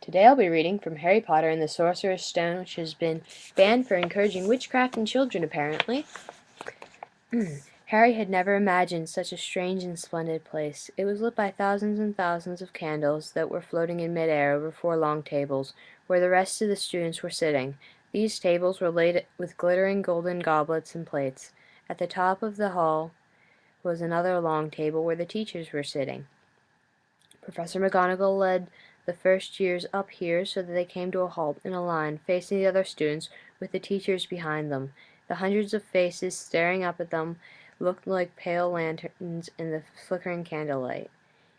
Today I'll be reading from Harry Potter and the Sorcerer's Stone, which has been banned for encouraging witchcraft in children, apparently. Harry had never imagined such a strange and splendid place. It was lit by thousands and thousands of candles that were floating in mid-air over 4 long tables, where the rest of the students were sitting. These tables were laid with glittering golden goblets and plates. At the top of the hall was another long table where the teachers were sitting. Professor McGonagall led the first years up here so that they came to a halt in a line facing the other students with the teachers behind them. The hundreds of faces staring up at them looked like pale lanterns in the flickering candlelight.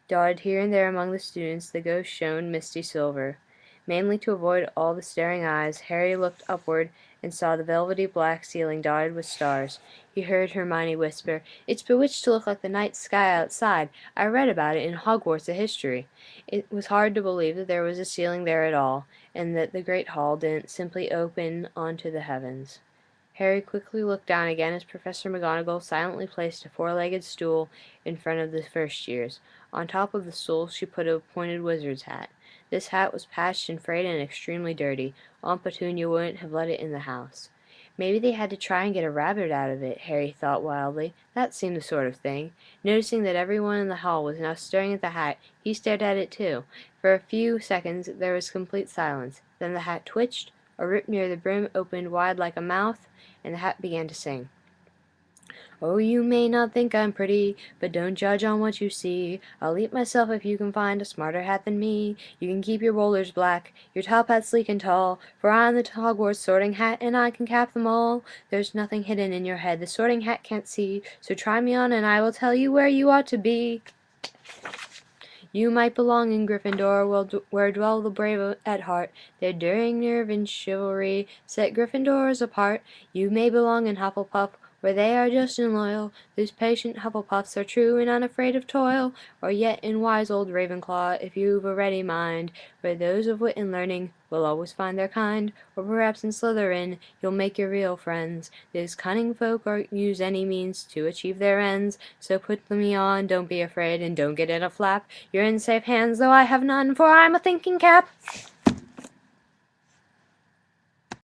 Dotted here and there among the students the ghosts shone misty silver. Mainly to avoid all the staring eyes, Harry looked upward and saw the velvety black ceiling dotted with stars. He heard Hermione whisper, "It's bewitched to look like the night sky outside. I read about it in Hogwarts history." It was hard to believe that there was a ceiling there at all, and that the great hall didn't simply open onto the heavens. Harry quickly looked down again as Professor McGonagall silently placed a 4-legged stool in front of the first years. On top of the stool she put a pointed wizard's hat. This hat was patched and frayed and extremely dirty. Aunt Petunia wouldn't have let it in the house. Maybe they had to try and get a rabbit out of it, Harry thought wildly. That seemed the sort of thing. Noticing that everyone in the hall was now staring at the hat, he stared at it too. For a few seconds there was complete silence. Then the hat twitched, a rip near the brim opened wide like a mouth, and the hat began to sing. "Oh, you may not think I'm pretty, but don't judge on what you see. I'll eat myself if you can find a smarter hat than me. You can keep your rollers black, your top hat sleek and tall, for I'm the Hogwarts sorting hat, and I can cap them all. There's nothing hidden in your head the sorting hat can't see, so try me on and I will tell you where you ought to be. You might belong in Gryffindor, where dwell the brave at heart. Their daring nerve and chivalry set Gryffindors apart. You may belong in Hufflepuff, where they are just and loyal. Those patient Hufflepuffs are true and unafraid of toil. Or yet in wise old Ravenclaw, if you've a ready mind, where those of wit and learning will always find their kind. Or perhaps in Slytherin you'll make your real friends. Those cunning folk use any means to achieve their ends. So put me on, don't be afraid, and don't get in a flap. You're in safe hands, though I have none, for I'm a thinking cap."